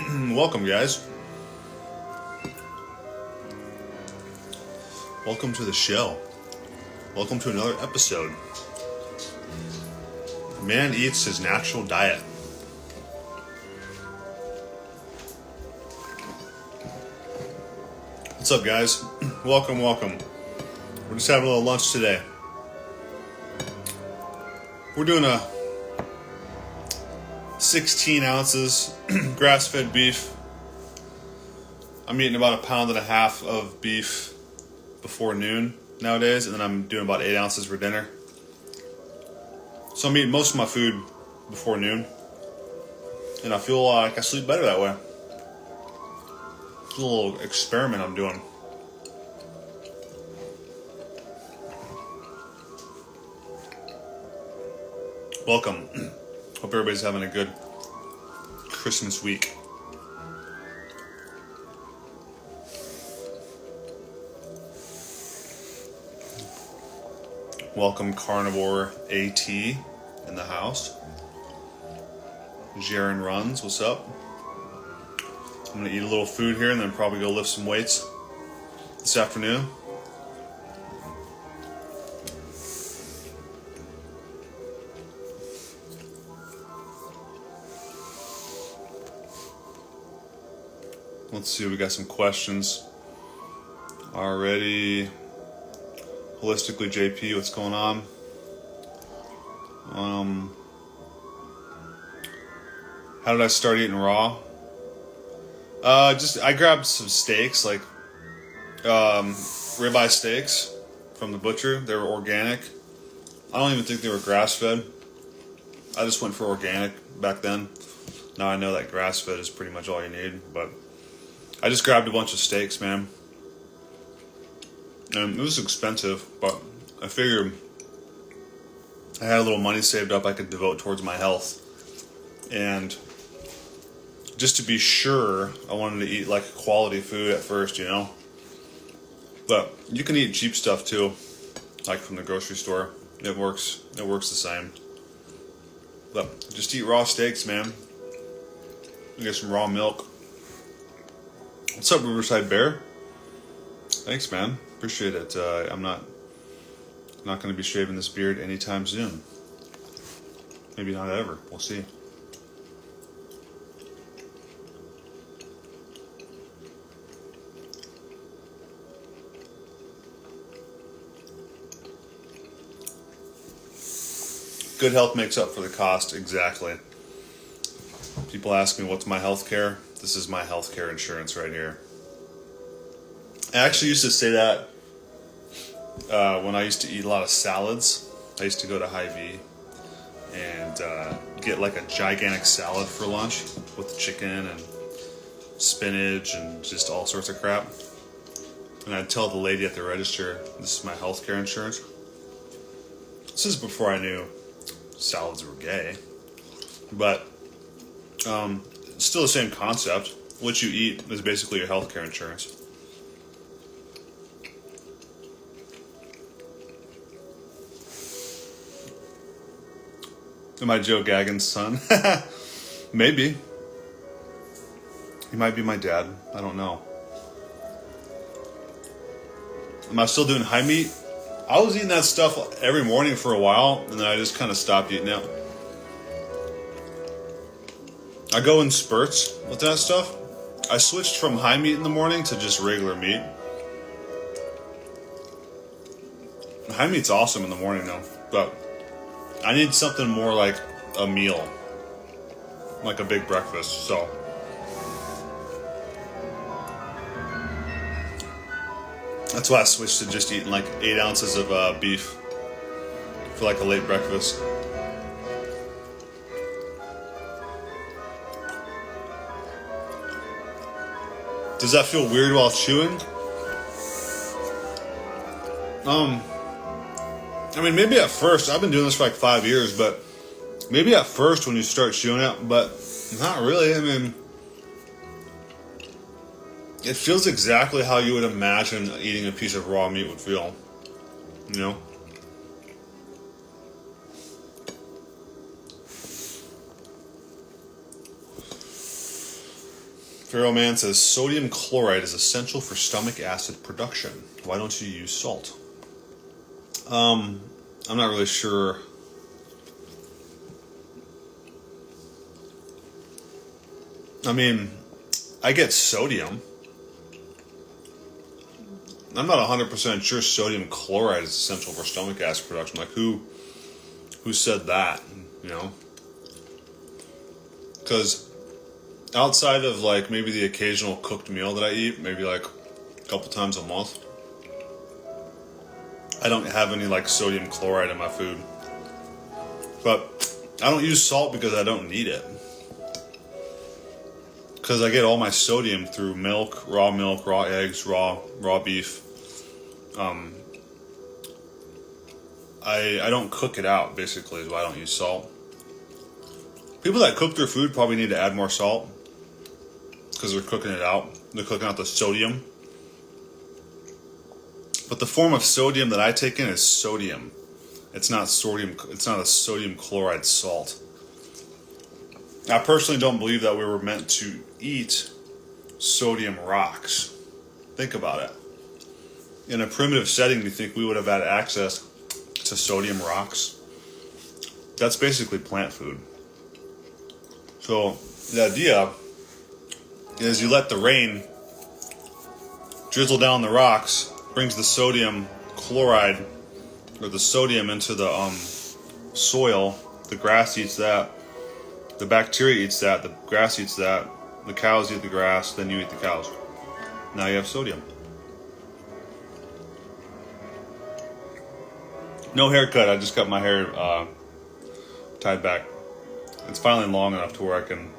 Welcome, guys. Welcome to the show. Welcome to another episode. Man eats his natural diet. What's up, guys? Welcome. We're just having a little lunch today. We're doing a 16 ounces grass-fed beef. I'm eating about 1.5 pounds of beef before noon nowadays, and then I'm doing about 8 ounces for dinner. So I'm eating most of my food before noon, and I feel like I sleep better that way. It's a little experiment I'm doing. Welcome. Hope everybody's having a good Christmas week. Welcome, Carnivore AT in the house. Germ runs, what's up? I'm gonna eat a little food here and then probably go lift some weights this afternoon. Let's see, we got some questions already. Holistically JP, what's going on? How did I start eating raw? I grabbed some steaks, like ribeye steaks from the butcher. They were organic. I don't even think they were grass-fed. I just went for organic back then. Now I know that grass-fed is pretty much all you need, but I just grabbed a bunch of steaks, man. And it was expensive, but I figured I had a little money saved up I could devote towards my health. And just to be sure, I wanted to eat like quality food at first, you know. But you can eat cheap stuff too, like from the grocery store. It works the same. But just eat raw steaks, man. You get some raw milk. What's up, Riverside Bear? Thanks, man. Appreciate it. I'm not going to be shaving this beard anytime soon. Maybe not ever. We'll see. Good health makes up for the cost. Exactly. People ask me, what's my health care? This is my health care insurance right here. I actually used to say that when I used to eat a lot of salads. I used to go to Hy-Vee and get like a gigantic salad for lunch with chicken and spinach and just all sorts of crap. And I'd tell the lady at the register, this is my health care insurance. This is before I knew salads were gay. But still the same concept. What you eat is basically your health care insurance. Am I Joe Gaggin's son? Maybe. He might be my dad. I don't know. Am I still doing high meat? I was eating that stuff every morning for a while, and then I just kind of stopped eating it. I go in spurts with that stuff. I switched from high meat in the morning to just regular meat. High meat's awesome in the morning though, but I need something more like a meal, like a big breakfast, so. That's why I switched to just eating like 8 ounces of beef for like a late breakfast. Does that feel weird while chewing? I mean, maybe at first. I've been doing this for like 5 years, but maybe at first when you start chewing it, but not really. I mean, it feels exactly how you would imagine eating a piece of raw meat would feel, you know? Pharaoh Man says sodium chloride is essential for stomach acid production. Why don't you use salt? I'm not really sure. I mean, I get sodium. I'm not 100% sure sodium chloride is essential for stomach acid production. Like, who said that, you know? Because outside of, like, maybe the occasional cooked meal that I eat, maybe, like, a couple times a month, I don't have any, like, sodium chloride in my food. But I don't use salt because I don't need it. Because I get all my sodium through milk, raw eggs, raw beef. I don't cook it out, basically, is why I don't use salt. People that cook their food probably need to add more salt because they're cooking it out. They're cooking out the sodium. But the form of sodium that I take in is sodium. It's not sodium. It's not a sodium chloride salt. I personally don't believe that we were meant to eat sodium rocks. Think about it. In a primitive setting, do you think we would have had access to sodium rocks? That's basically plant food. So the idea is you let the rain drizzle down the rocks, brings the sodium chloride or the sodium into the soil. The grass eats that. The bacteria eats that. The grass eats that. The cows eat the grass. Then you eat the cows. Now you have sodium. No haircut. I just got my hair tied back. It's finally long enough to where I can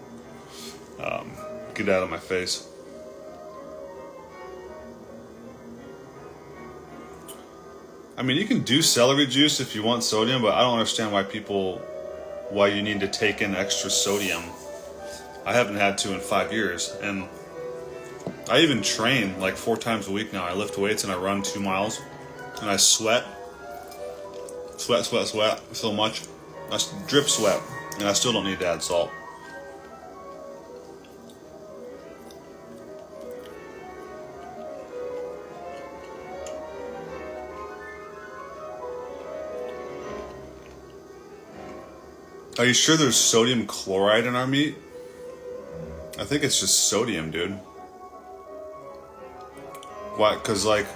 get it out of my face. I mean, you can do celery juice if you want sodium, but I don't understand why you need to take in extra sodium. I haven't had to in 5 years, and I even train like 4 times a week now. I lift weights and I run 2 miles, and I sweat so much. I drip sweat, and I still don't need to add salt. Are you sure there's sodium chloride in our meat? I think it's just sodium, dude. Why? Because, like,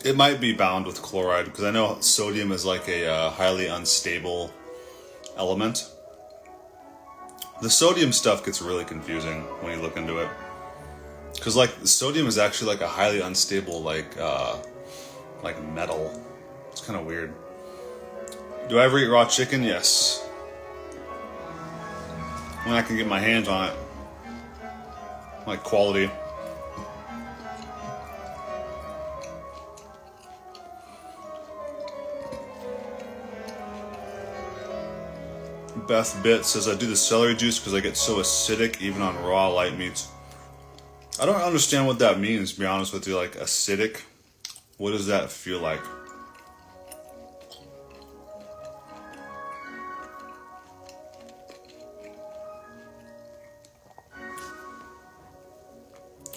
it might be bound with chloride, because I know sodium is like a highly unstable element. The sodium stuff gets really confusing when you look into it. Because, like, sodium is actually like a highly unstable, like metal. It's kind of weird. Do I ever eat raw chicken? Yes. When I can get my hands on it. Like quality. Beth Bitt says, I do the celery juice because I get so acidic even on raw light meats. I don't understand what that means, to be honest with you. Like, acidic? What does that feel like?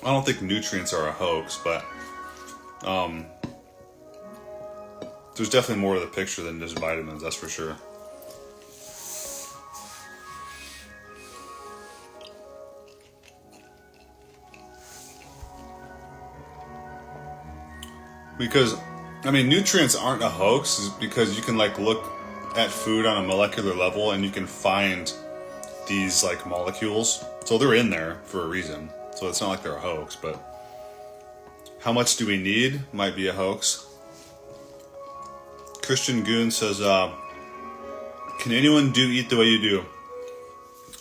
I don't think nutrients are a hoax, but there's definitely more to the picture than just vitamins, that's for sure. Because, I mean, nutrients aren't a hoax, because you can, like, look at food on a molecular level and you can find these, like, molecules. So they're in there for a reason. So it's not like they're a hoax, but how much do we need might be a hoax. Christian Goon says, can anyone eat the way you do?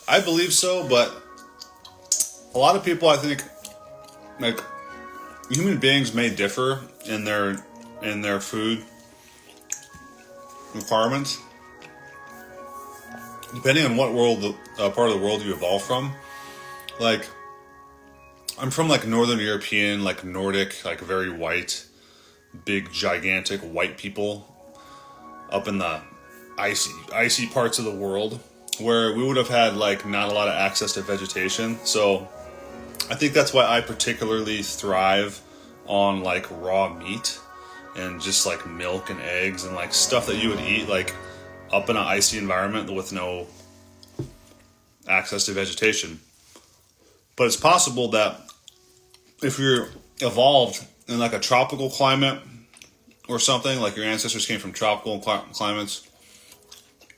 I believe so, but a lot of people, I think, like, human beings may differ in their food requirements, depending on what part of the world you evolve from. Like, I'm from, like, Northern European, like, Nordic, like, very white, big, gigantic white people up in the icy parts of the world, where we would have had, like, not a lot of access to vegetation. So I think that's why I particularly thrive on like raw meat and just like milk and eggs and like stuff that you would eat like up in an icy environment with no access to vegetation. But it's possible that if you're evolved in like a tropical climate or something, like your ancestors came from tropical climates,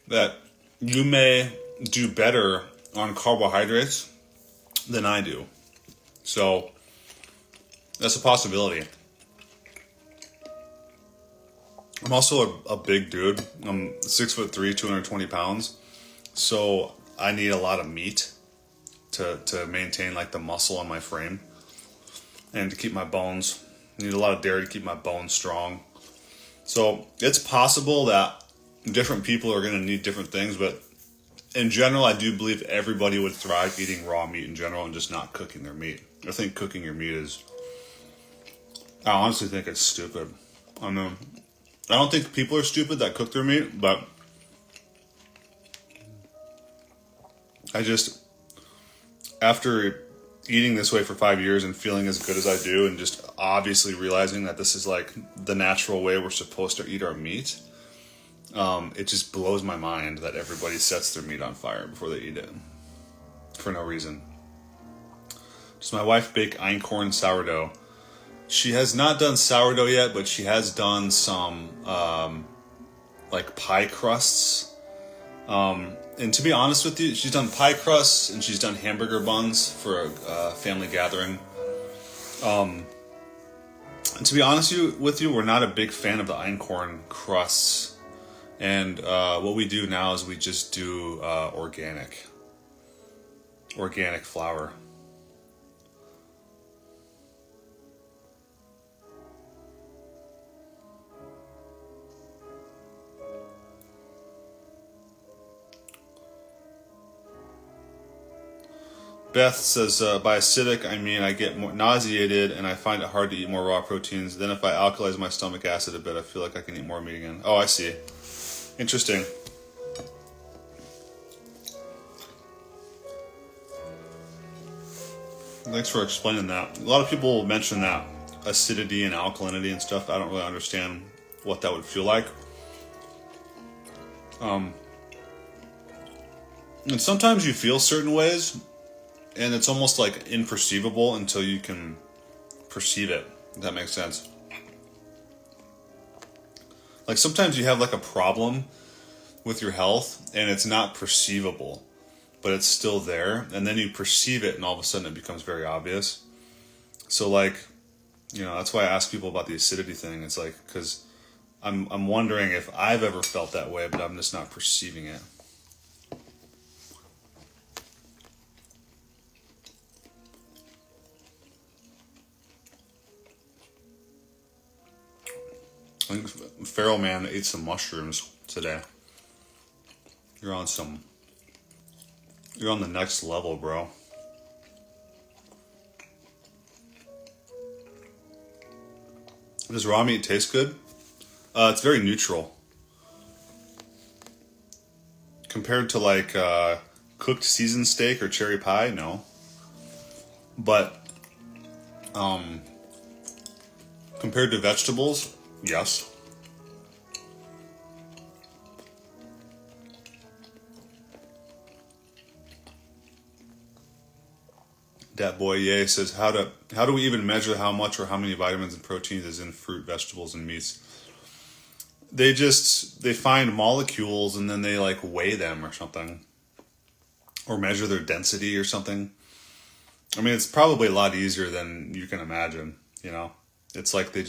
that you may do better on carbohydrates than I do. So that's a possibility. I'm also a big dude. I'm 6'3", 220 pounds. So I need a lot of meat to maintain like the muscle on my frame and to keep my bones. I need a lot of dairy to keep my bones strong. So it's possible that different people are going to need different things, but in general, I do believe everybody would thrive eating raw meat in general and just not cooking their meat. I think cooking your meat I honestly think it's stupid. I don't think people are stupid that cook their meat, but after eating this way for 5 years and feeling as good as I do and just obviously realizing that this is like the natural way we're supposed to eat our meat, it just blows my mind that everybody sets their meat on fire before they eat it for no reason. Does my wife bake einkorn sourdough? She has not done sourdough yet, but she has done some like pie crusts. And to be honest with you, she's done pie crusts and she's done hamburger buns for a family gathering. And to be honest with you, we're not a big fan of the einkorn crusts. And what we do now is we just do organic flour. Beth says, by acidic, I mean I get more nauseated and I find it hard to eat more raw proteins. Then if I alkalize my stomach acid a bit, I feel like I can eat more meat again. Oh, I see. Interesting. Thanks for explaining that. A lot of people mention that acidity and alkalinity and stuff. I don't really understand what that would feel like. And sometimes you feel certain ways, and it's almost like imperceivable until you can perceive it, if that makes sense. Like sometimes you have like a problem with your health and it's not perceivable, but it's still there. And then you perceive it and all of a sudden it becomes very obvious. So like, that's why I ask people about the acidity thing. It's like, because I'm wondering if I've ever felt that way, but I'm just not perceiving it. I think Feral Man ate some mushrooms today. You're on the next level, bro. Does raw meat taste good? It's very neutral. Compared to like cooked seasoned steak or cherry pie, no. But compared to vegetables, yes. Dat Boy Yay says, how do we even measure how much or how many vitamins and proteins is in fruit, vegetables, and meats? They find molecules and then they like weigh them or something. Or measure their density or something. I mean, it's probably a lot easier than you can imagine, It's like they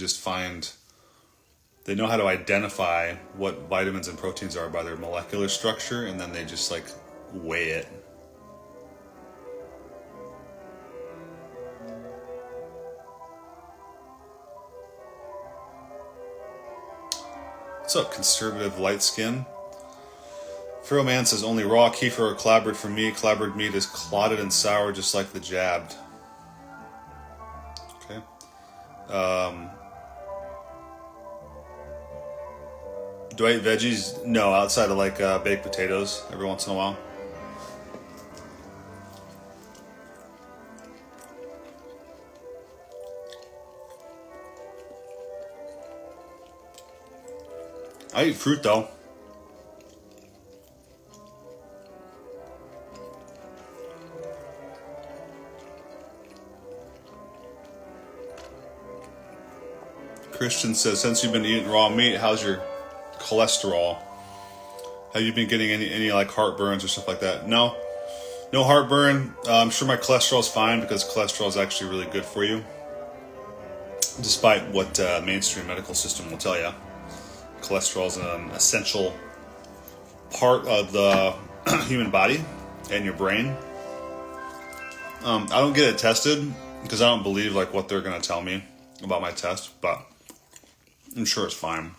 know how to identify what vitamins and proteins are by their molecular structure, and then they just like weigh it. What's up, conservative light skin? Feral Man says only raw kefir or clabbered for me. Clabbered meat is clotted and sour just like the jabbed. Okay. Do I eat veggies? No, outside of like baked potatoes every once in a while. I eat fruit though. Christian says, since you've been eating raw meat, how's your cholesterol? Have you been getting any like heartburns or stuff like that? No heartburn. I'm sure my cholesterol is fine because cholesterol is actually really good for you, despite what mainstream medical system will tell you. Cholesterol is an essential part of the human body and your brain. I don't get it tested because I don't believe like what they're going to tell me about my test, but I'm sure it's fine.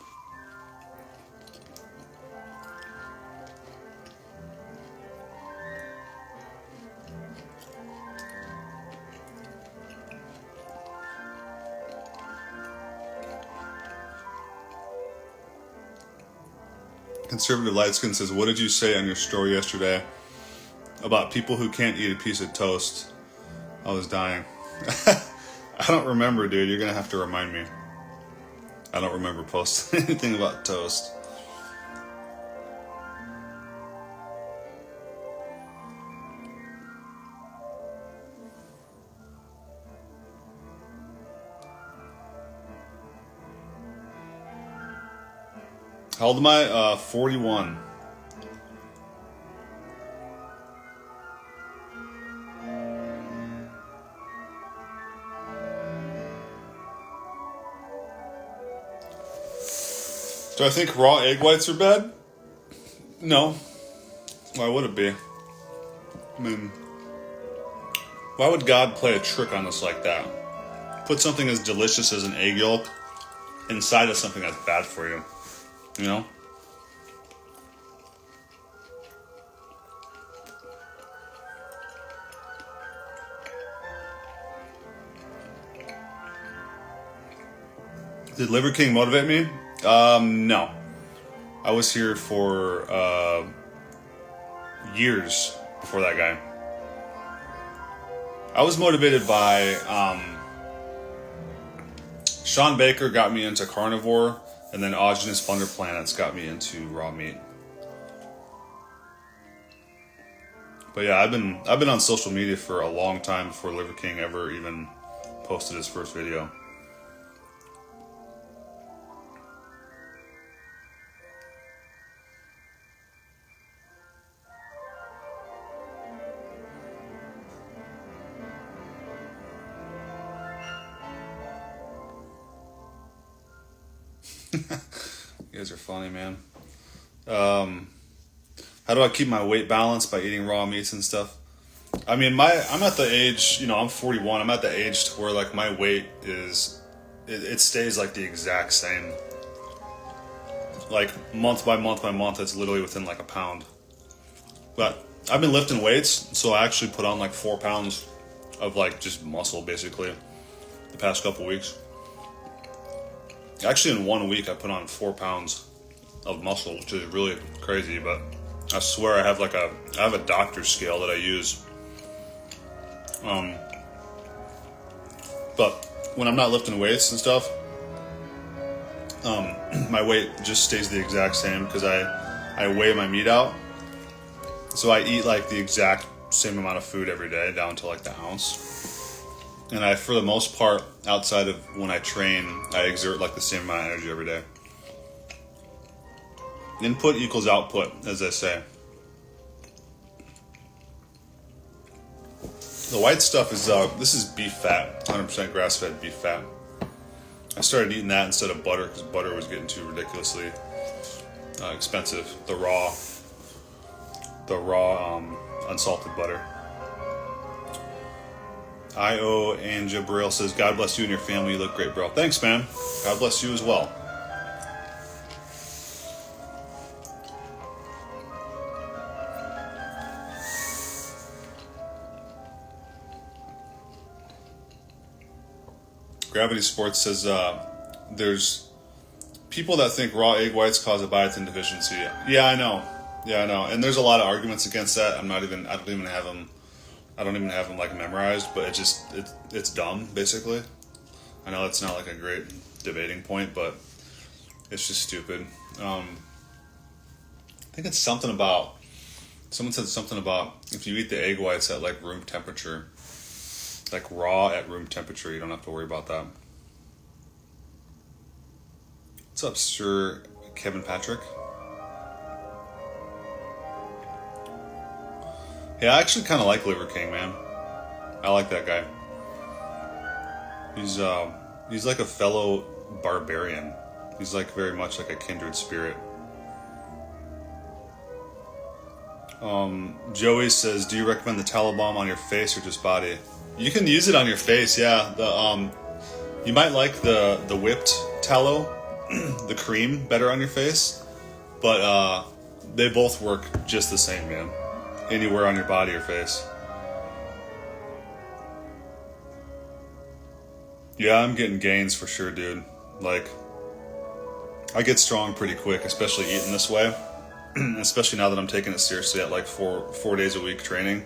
Conservative Light Skin says, what did you say on your story yesterday about people who can't eat a piece of toast? I was dying. I don't remember, dude. You're going to have to remind me. I don't remember posting anything about toast. How old am I? 41. Do I think raw egg whites are bad? No. Why would it be? I mean, why would God play a trick on us like that? Put something as delicious as an egg yolk inside of something that's bad for you. You know? Did Liver King motivate me? No. I was here for years before that guy. I was motivated by Sean Baker got me into carnivore, and then Autogenous Thunder Planets got me into raw meat. But yeah, I've been on social media for a long time before Liver King ever even posted his first video. You guys are funny, man. How do I keep my weight balanced? By eating raw meats and stuff. I mean, I'm at the age, I'm 41. I'm at the age to where like my weight is, it stays like the exact same. Like month by month by month, it's literally within like a pound. But I've been lifting weights, so I actually put on like 4 pounds of like just muscle basically the past couple weeks. Actually, in 1 week, I put on 4 pounds of muscle, which is really crazy. But I swear, I have a doctor's scale that I use. But when I'm not lifting weights and stuff, my weight just stays the exact same because I weigh my meat out. So I eat like the exact same amount of food every day, down to like the ounce. And I, for the most part, outside of when I train, I exert like the same amount of energy every day. Input equals output, as I say. The white stuff is, this is beef fat, 100% grass-fed beef fat. I started eating that instead of butter because butter was getting too ridiculously expensive. The raw unsalted butter. I.O. and Jabril says, God bless you and your family. You look great, bro. Thanks, man. God bless you as well. Gravity Sports says, there's people that think raw egg whites cause a biotin deficiency. Yeah, I know. And there's a lot of arguments against that. I don't even have them like memorized, but it's dumb, basically. I know it's not like a great debating point, but it's just stupid. I think it's something about, someone said something about if you eat the egg whites at like room temperature, like raw at room temperature, you don't have to worry about that. What's up, Sir Kevin Patrick? Yeah, I actually kind of like Liver King, man. I like that guy. He's like a fellow barbarian. He's like very much like a kindred spirit. Joey says, do you recommend the tallow balm on your face or just body? You can use it on your face, yeah. You might like the whipped tallow, the cream, better on your face, but they both work just the same, man. Anywhere on your body or face. Yeah, I'm getting gains for sure, dude. Like, I get strong pretty quick, especially eating this way. Especially now that I'm taking it seriously at like four days a week training.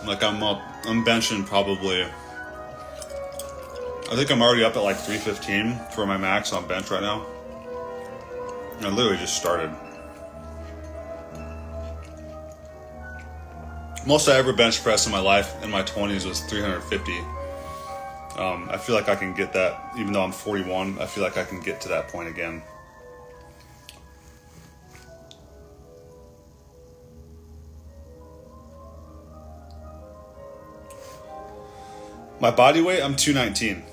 Like I'm benching probably, I think I'm already up at like 315 for my max on bench right now. I literally just started. Most I ever bench press in my life in my 20s was 350. I feel like I can get that, even though I'm 41, I feel like I can get to that point again. My body weight, I'm 219.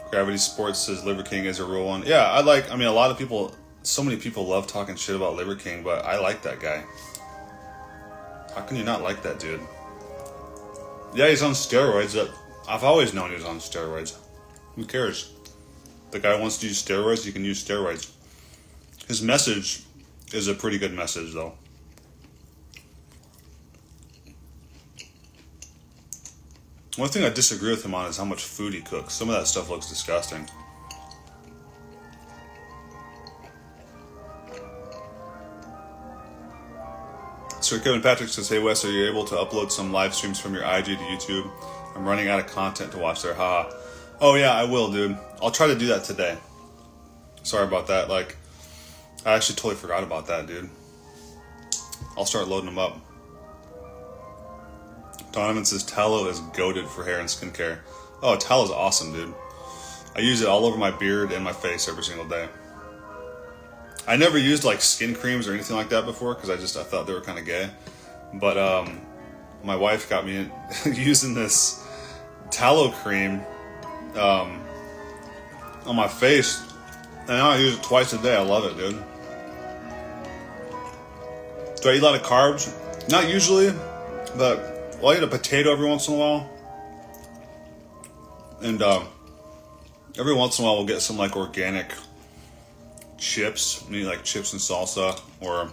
Gravity Sports says Liver King is a real one. Yeah, a lot of people, so many people love talking shit about Liver King, but I like that guy. How can you not like that dude? Yeah, he's on steroids. I've always known he was on steroids. Who cares? The guy wants to use steroids, you can use steroids. His message is a pretty good message, though. One thing I disagree with him on is how much food he cooks. Some of that stuff looks disgusting. Sir Kevin Patrick says, hey Wes, are you able to upload some live streams from your IG to YouTube? I'm running out of content to watch there, haha. Oh yeah, I will, dude. I'll try to do that today. Sorry about that. Like, I actually totally forgot about that, dude. I'll start loading them up. Donovan says tallow is goated for hair and skincare. Oh, tallow is awesome, dude. I use it all over my beard and my face every single day. I never used like skin creams or anything like that before because I thought they were kind of gay. But my wife got me using this tallow cream on my face, and now I use it twice a day. I love it, dude. Do I eat a lot of carbs? Not usually, but I'll eat a potato every once in a while. And every once in a while we'll get some like organic chips, maybe like chips and salsa, or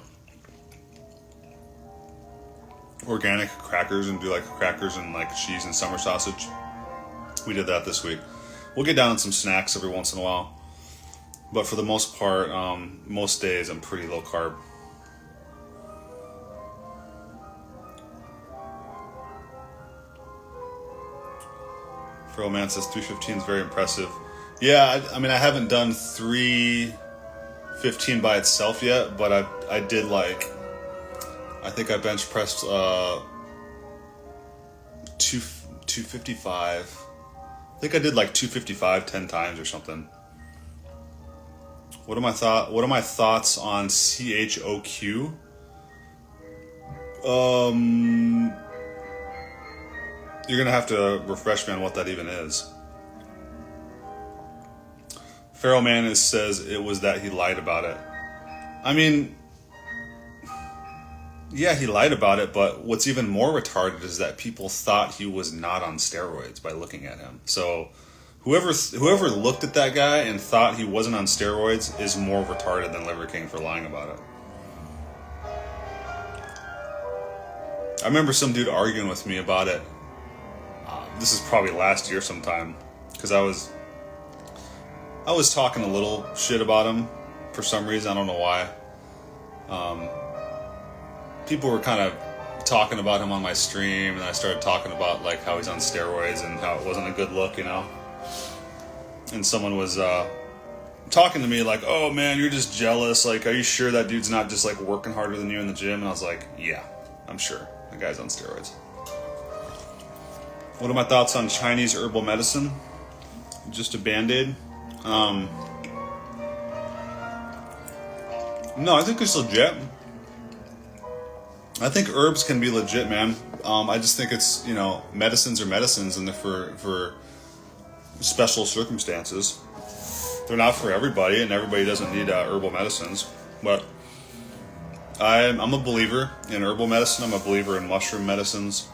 organic crackers, and do like crackers and like cheese and summer sausage. We did that this week. We'll get down on some snacks every once in a while. But for the most part, most days I'm pretty low carb. Feral Man says 315 is very impressive. Yeah, I mean, I haven't done 315 by itself yet, but I did like, I think I bench pressed 255. I think I did like 255 10 times or something. What are my thoughts on CHOQ? You're gonna have to refresh me on what that even is. Feral Man says it was that he lied about it. I mean, yeah, he lied about it, but what's even more retarded is that people thought he was not on steroids by looking at him. So whoever looked at that guy and thought he wasn't on steroids is more retarded than Liver King for lying about it. I remember some dude arguing with me about it. This is probably last year sometime, because I was talking a little shit about him for some reason. I don't know why. People were kind of talking about him on my stream, and I started talking about like how he's on steroids and how it wasn't a good look, you know. And someone was talking to me like, "Oh man, you're just jealous. Like, are you sure that dude's not just like working harder than you in the gym?" And I was like, "Yeah, I'm sure. The guy's on steroids." What are my thoughts on Chinese herbal medicine? Just a band-aid? No, I think it's legit. I think herbs can be legit, man. I just think it's, you know, medicines are medicines, and they're for special circumstances. They're not for everybody, and everybody doesn't need herbal medicines. But I'm a believer in herbal medicine. I'm a believer in mushroom medicines.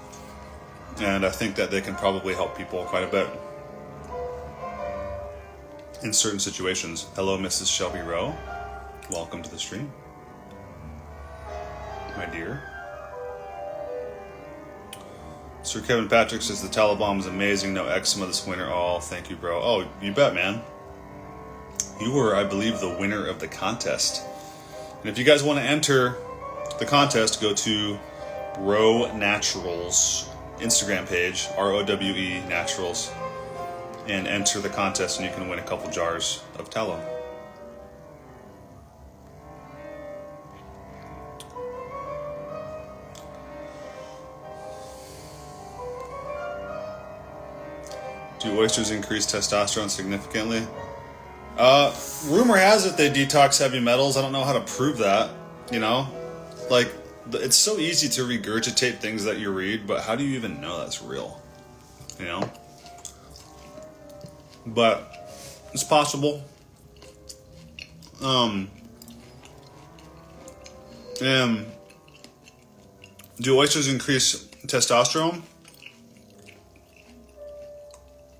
And I think that they can probably help people quite a bit in certain situations. Hello, Mrs. Shelby Rowe. Welcome to the stream, my dear. Sir Kevin Patrick says the Taliban is amazing. No eczema this winter. Oh, thank you, bro. Oh, you bet, man. You were, I believe, the winner of the contest. And if you guys want to enter the contest, go to Rowe Naturals Instagram page, ROWE Naturals, and enter the contest, and you can win a couple jars of tallow. Do oysters increase testosterone significantly? Rumor has it they detox heavy metals. I don't know how to prove that, you know? Like, it's so easy to regurgitate things that you read, but how do you even know that's real? You know? But it's possible. And do oysters increase testosterone?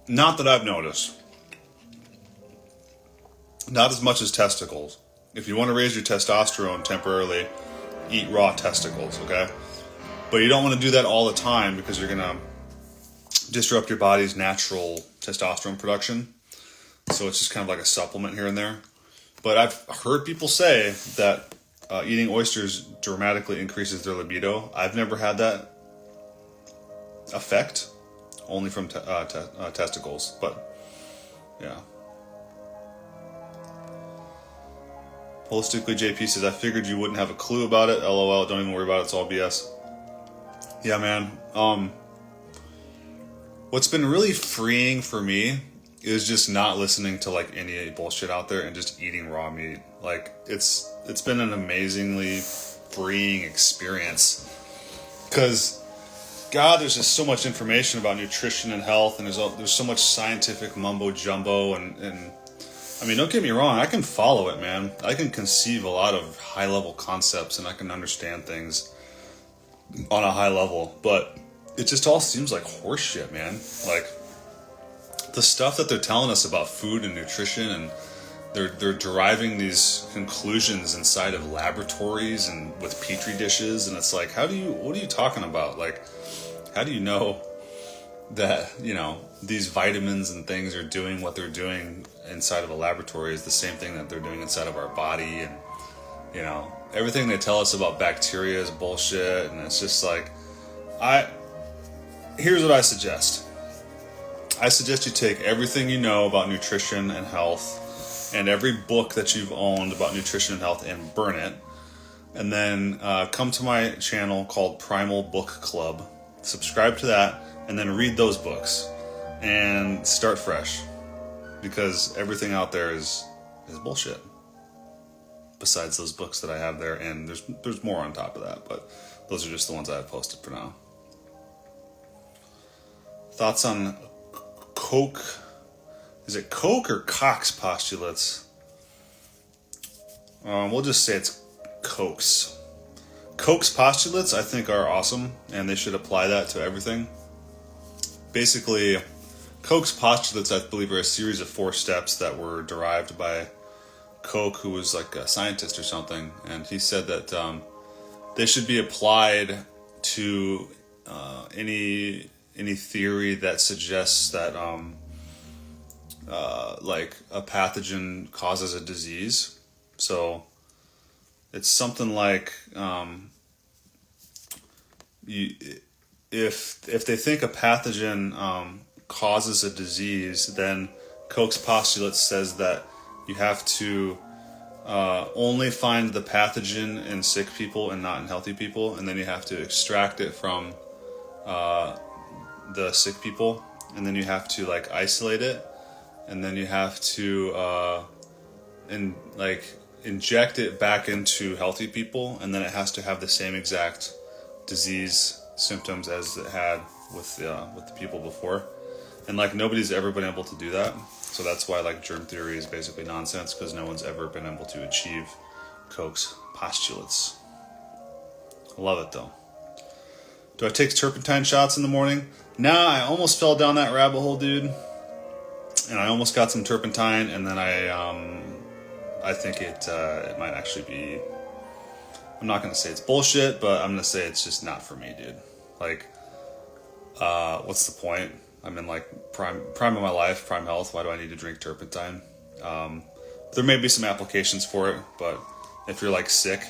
Not that I've noticed. Not as much as testicles. If you want to raise your testosterone temporarily, eat raw testicles, okay? But you don't want to do that all the time because you're going to disrupt your body's natural testosterone production. So it's just kind of like a supplement here and there. But I've heard people say that eating oysters dramatically increases their libido. I've never had that effect, only from testicles, but yeah. Holistically, JP says, I figured you wouldn't have a clue about it. LOL, don't even worry about it. It's all BS. Yeah, man. What's been really freeing for me is just not listening to like any bullshit out there and just eating raw meat. Like it's been an amazingly freeing experience. Because God, there's just so much information about nutrition and health, and there's so much scientific mumbo jumbo, and I mean, don't get me wrong, I can follow it, man. I can conceive a lot of high-level concepts, and I can understand things on a high level, but it just all seems like horse shit, man. Like, the stuff that they're telling us about food and nutrition, and they're deriving these conclusions inside of laboratories and with petri dishes, and it's like, what are you talking about? Like, how do you know that, you know, these vitamins and things are doing what they're doing inside of a laboratory is the same thing that they're doing inside of our body? And, you know, everything they tell us about bacteria is bullshit. And it's just like, here's what I suggest. I suggest you take everything you know about nutrition and health and every book that you've owned about nutrition and health and burn it. And then come to my channel called Primal Book Club. Subscribe to that, and then read those books and start fresh, because everything out there is bullshit besides those books that I have there, and there's more on top of that, but those are just the ones I've posted for now. Thoughts on Koch? Is it Koch or Cox postulates? We'll just say it's Koch's. Koch's postulates, I think, are awesome, and they should apply that to everything. Basically, Koch's postulates, I believe, are a series of 4 steps that were derived by Koch, who was like a scientist or something, and he said that they should be applied to any theory that suggests that like a pathogen causes a disease. So it's something like if they think a pathogen causes a disease, then Koch's postulate says that you have to only find the pathogen in sick people and not in healthy people, and then you have to extract it from the sick people, and then you have to like isolate it, and then you have to inject it back into healthy people, and then it has to have the same exact disease symptoms as it had with the people before, and like nobody's ever been able to do that. So that's why like germ theory is basically nonsense, because no one's ever been able to achieve Koch's postulates. I love it though. Do I take turpentine shots in the morning? Nah, I almost fell down that rabbit hole, dude. And I almost got some turpentine, and then I think it might actually be, I'm not going to say it's bullshit, but I'm going to say it's just not for me, dude. Like, what's the point? I'm in like prime of my life, prime health. Why do I need to drink turpentine? There may be some applications for it, but if you're like sick,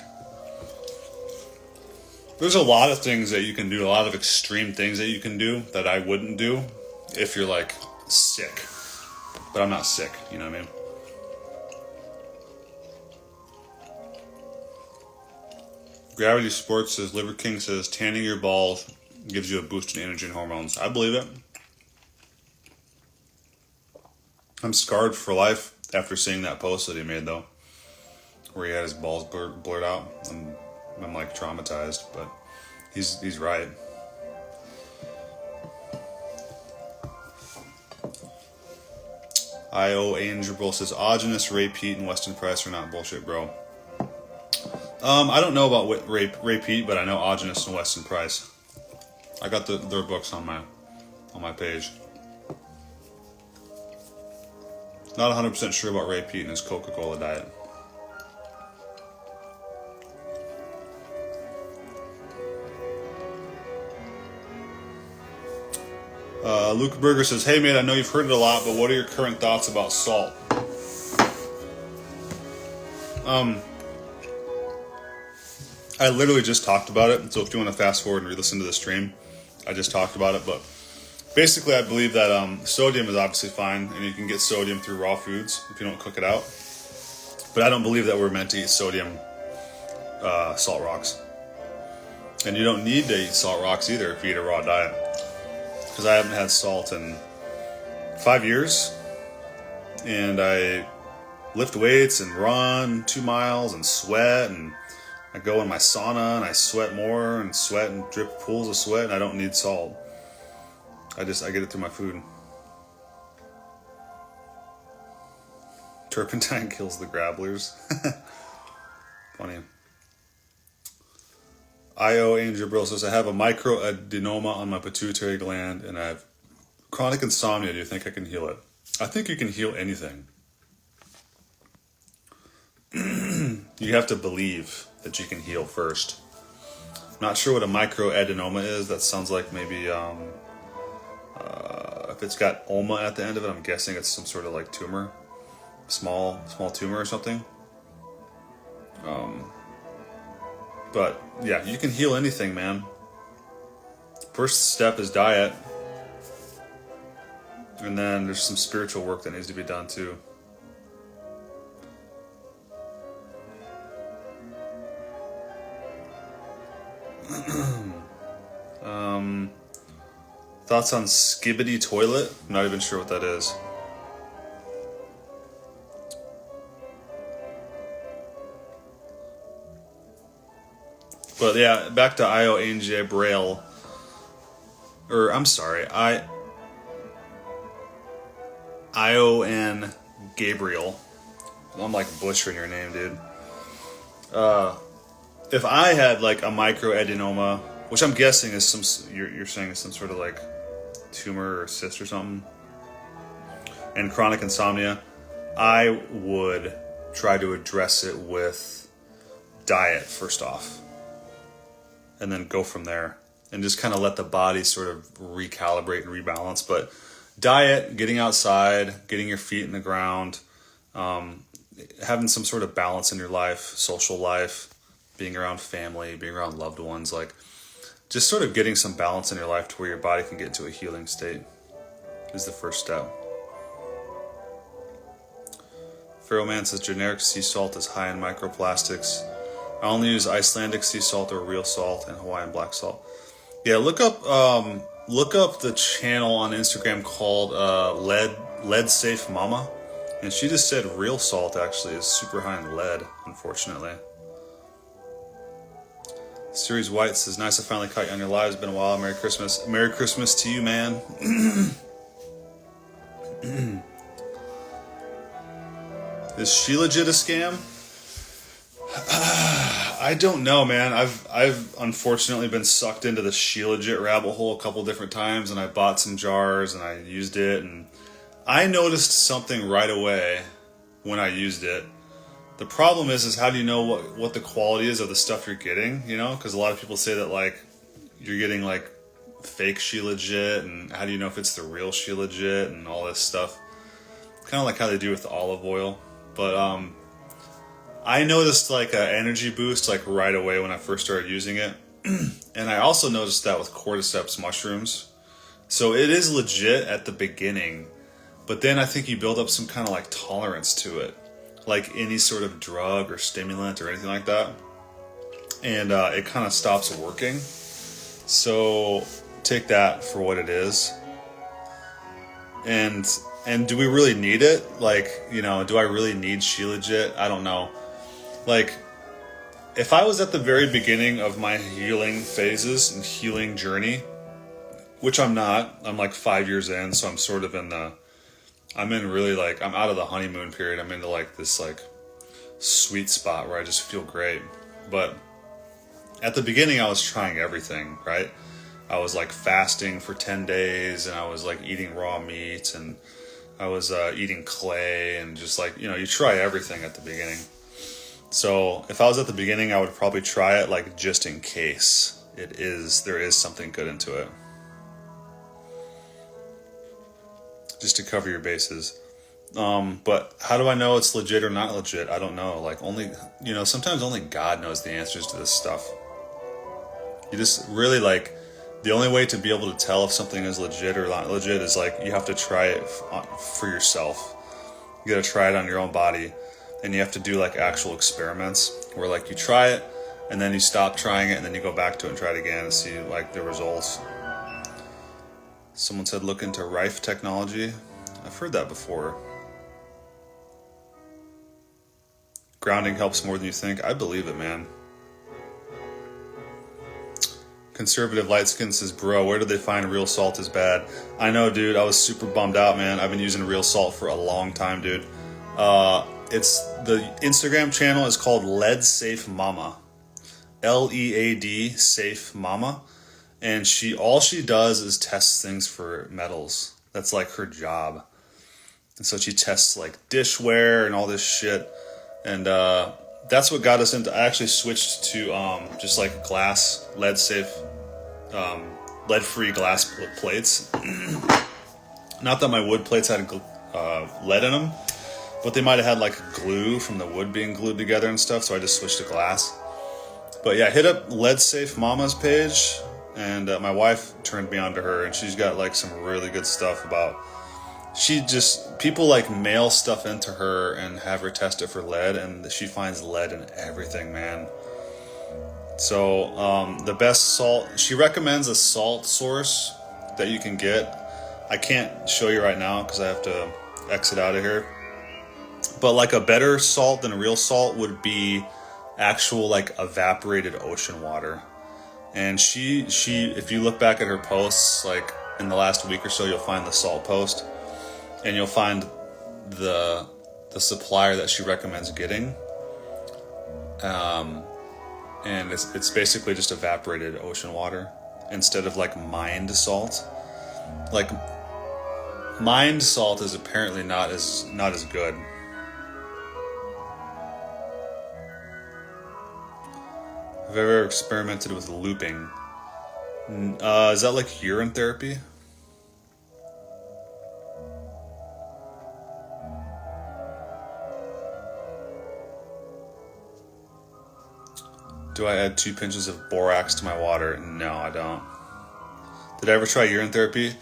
there's a lot of things that you can do, a lot of extreme things that you can do that I wouldn't do if you're like sick. But I'm not sick, you know what I mean? Gravity Sports says, Liver King says, tanning your balls gives you a boost in energy and hormones. I believe it. I'm scarred for life after seeing that post that he made, though, where he had his balls blurred out. I'm like traumatized, but he's right. I.O. Angel says, Ogenus, Ray Pete, and Weston Price are not bullshit, bro. I don't know about Ray Pete, but I know Ogenus and Weston Price. I got their books on my page. Not 100% sure about Ray Pete and his Coca-Cola diet. Luke Berger says, hey mate, I know you've heard it a lot, but what are your current thoughts about salt? I literally just talked about it, so if you want to fast forward and re-listen to the stream, I just talked about it, but basically I believe that sodium is obviously fine, and you can get sodium through raw foods if you don't cook it out, but I don't believe that we're meant to eat sodium salt rocks. And you don't need to eat salt rocks either if you eat a raw diet. Because I haven't had salt in 5 years, and I lift weights and run 2 miles and sweat, and I go in my sauna and I sweat more and sweat and drip pools of sweat, and I don't need salt. I get it through my food. Turpentine kills the grabblers. Funny. I.O. Angel Brill says, I have a microadenoma on my pituitary gland and I have chronic insomnia. Do you think I can heal it? I think you can heal anything. You have to believe that you can heal first. I'm not sure what a microadenoma is. That sounds like maybe if it's got oma at the end of it, I'm guessing it's some sort of like tumor. Small tumor or something. But yeah, you can heal anything, man. First step is diet. And then there's some spiritual work that needs to be done too. Thoughts on Skibbity Toilet? I'm not even sure what that is. But yeah, back to I.O. Angel Braille. I.O.N. Gabriel. I'm like butchering your name, dude. If I had like a microadenoma, which I'm guessing is you're saying is some sort of like tumor or cyst or something, and chronic insomnia, I would try to address it with diet first off, and then go from there, and just kind of let the body sort of recalibrate and rebalance. But diet, getting outside, getting your feet in the ground, having some sort of balance in your life, social life, being around family, being around loved ones, like just sort of getting some balance in your life to where your body can get into a healing state is the first step. Pharaoh Man says generic sea salt is high in microplastics. I only use Icelandic sea salt or real salt and Hawaiian black salt. Yeah, look up the channel on Instagram called Lead Safe Mama, and she just said real salt actually is super high in lead, unfortunately. Series White says, nice to finally caught you on your live. It's been a while. Merry Christmas. Merry Christmas to you, man. Is Shilajit a scam? I don't know, man. I've unfortunately been sucked into the Shilajit rabbit hole a couple different times, and I bought some jars and I used it, and I noticed something right away when I used it. The problem is how do you know what the quality is of the stuff you're getting, you know? Because a lot of people say that, like, you're getting, like, fake Shilajit, and how do you know if it's the real Shilajit and all this stuff? Kind of like how they do with the olive oil. But, I noticed, like, an energy boost, like, right away when I first started using it. And I also noticed that with cordyceps mushrooms. So it is legit at the beginning. But then I think you build up some kind of, like, tolerance to it. Like any sort of drug or stimulant or anything like that, and it kind of stops working. So take that for what it is. And do we really need it? Like, you know, do I really need Shilajit? I don't know. Like, if I was at the very beginning of my healing phases and healing journey, which I'm not, I'm like 5 years in, so I'm sort of I'm out of the honeymoon period. I'm into like this like sweet spot where I just feel great. But at the beginning I was trying everything, right? I was like fasting for 10 days and I was like eating raw meat and I was eating clay and just like, you know, you try everything at the beginning. So if I was at the beginning, I would probably try it like just in case there is something good into it. Just to cover your bases. But how do I know it's legit or not legit? I don't know. Like sometimes only God knows the answers to this stuff. You just really like, the only way to be able to tell if something is legit or not legit is like, you have to try it for yourself. You gotta try it on your own body. And you have to do like actual experiments where like you try it and then you stop trying it and then you go back to it and try it again and see like the results. Someone said look into Rife technology. I've heard that before. Grounding helps more than you think. I believe it, man. Conservative Light Skin says, bro, where did they find real salt is bad? I know, dude. I was super bummed out, man. I've been using real salt for a long time, dude. It's the Instagram channel is called Lead Safe Mama. Lead Safe Mama. And all she does is tests things for metals. That's like her job. And so she tests like dishware and all this shit. And that's what got us into. I actually switched to just like glass, lead-safe, lead-free glass plates. Not that my wood plates had lead in them, but they might have had like glue from the wood being glued together and stuff. So I just switched to glass. But yeah, hit up Lead Safe Mama's page. And my wife turned me on to her, and she's got like some really good stuff about. People like mail stuff into her and have her test it for lead, and she finds lead in everything, man. So the best salt, she recommends a salt source that you can get. I can't show you right now because I have to exit out of here. But like a better salt than real salt would be actual like evaporated ocean water. And she, if you look back at her posts, like in the last week or so, you'll find the salt post, and you'll find the supplier that she recommends getting. And it's basically just evaporated ocean water instead of like mined salt. Like mined salt is apparently not as good. Have you ever experimented with looping? Is that like urine therapy? Do I add 2 pinches of borax to my water? No, I don't. Did I ever try urine therapy?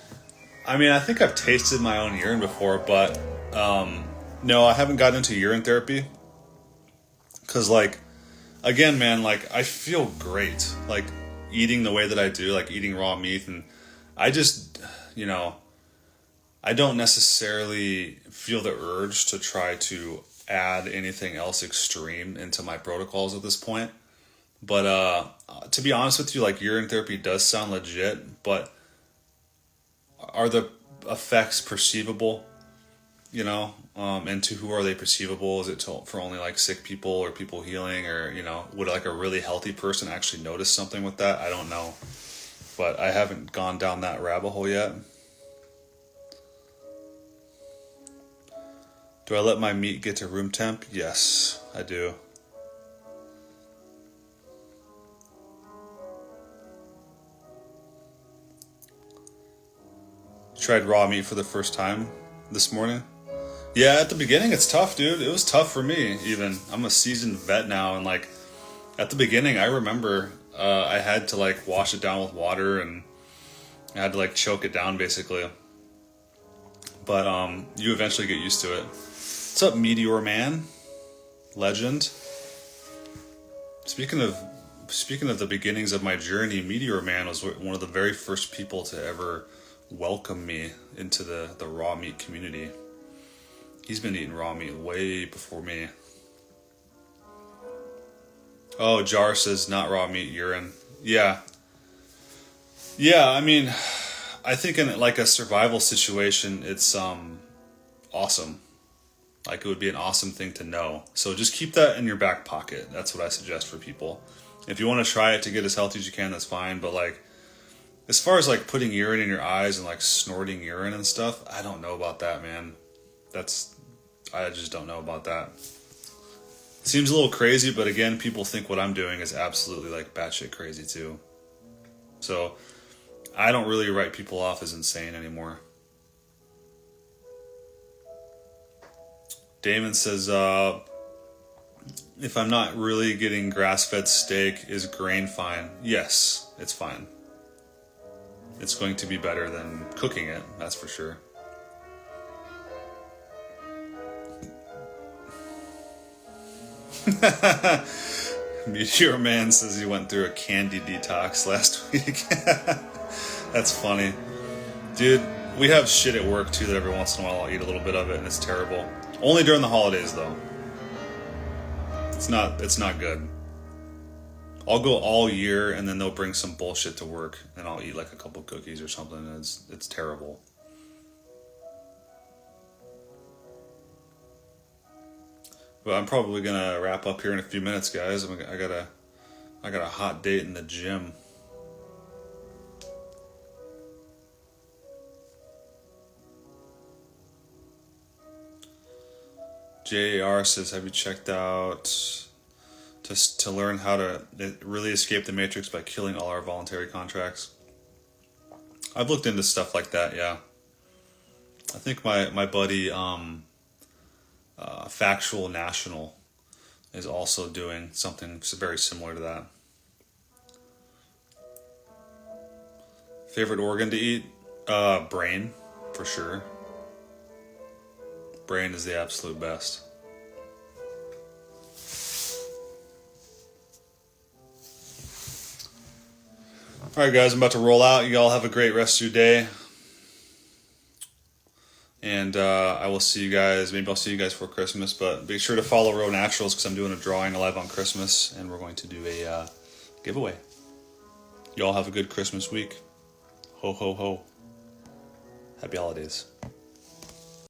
I mean, I think I've tasted my own urine before, but no, I haven't gotten into urine therapy. Because, like, again, man, like, I feel great. Like, eating the way that I do, like, eating raw meat. And I just, you know, I don't necessarily feel the urge to try to add anything else extreme into my protocols at this point. But to be honest with you, like, urine therapy does sound legit, but are the effects perceivable? You know, and to who are they perceivable? Is it for only like sick people or people healing, or, you know, would like a really healthy person actually notice something with that? I don't know, but I haven't gone down that rabbit hole yet. Do I let my meat get to room temp? Yes, I do. Tried raw meat for the first time this morning. Yeah, at the beginning it's tough, dude. It was tough for me, even. I'm a seasoned vet now, and like at the beginning I remember I had to like wash it down with water, and I had to like choke it down basically. But you eventually get used to it. What's up, Meteor Man? Legend. Speaking of the beginnings of my journey, Meteor Man was one of the very first people to ever welcome me into the raw meat community. He's been eating raw meat way before me. Oh, Jar says not raw meat, urine. Yeah. Yeah, I mean, I think in like a survival situation, it's awesome. Like, it would be an awesome thing to know. So just keep that in your back pocket. That's what I suggest for people. If you want to try it to get as healthy as you can, that's fine. But like, as far as like putting urine in your eyes and like snorting urine and stuff, I don't know about that, man. I just don't know about that. Seems a little crazy, but again, people think what I'm doing is absolutely like batshit crazy too. So I don't really write people off as insane anymore. Damon says, if I'm not really getting grass-fed steak, is grain fine? Yes, it's fine. It's going to be better than cooking it, that's for sure. Meteor Man says he went through a candy detox last week. That's funny. Dude, we have shit at work too that every once in a while I'll eat a little bit of it, and it's terrible. Only during the holidays though. It's not good. I'll go all year, and then they'll bring some bullshit to work, and I'll eat like a couple cookies or something, and it's terrible. But I'm probably gonna wrap up here in a few minutes, guys. I got a hot date in the gym. JAR says, have you checked out to learn how to really escape the matrix by killing all our voluntary contracts? I've looked into stuff like that, yeah. I think my buddy Factual National is also doing something very similar to that. Favorite organ to eat? Brain, for sure. Brain is the absolute best. Alright guys, I'm about to roll out. You all have a great rest of your day. And I will see you guys, maybe I'll see you guys for Christmas, but be sure to follow Row Naturals because I'm doing a drawing live on Christmas, and we're going to do a giveaway. You all have a good Christmas week. Ho, ho, ho. Happy holidays.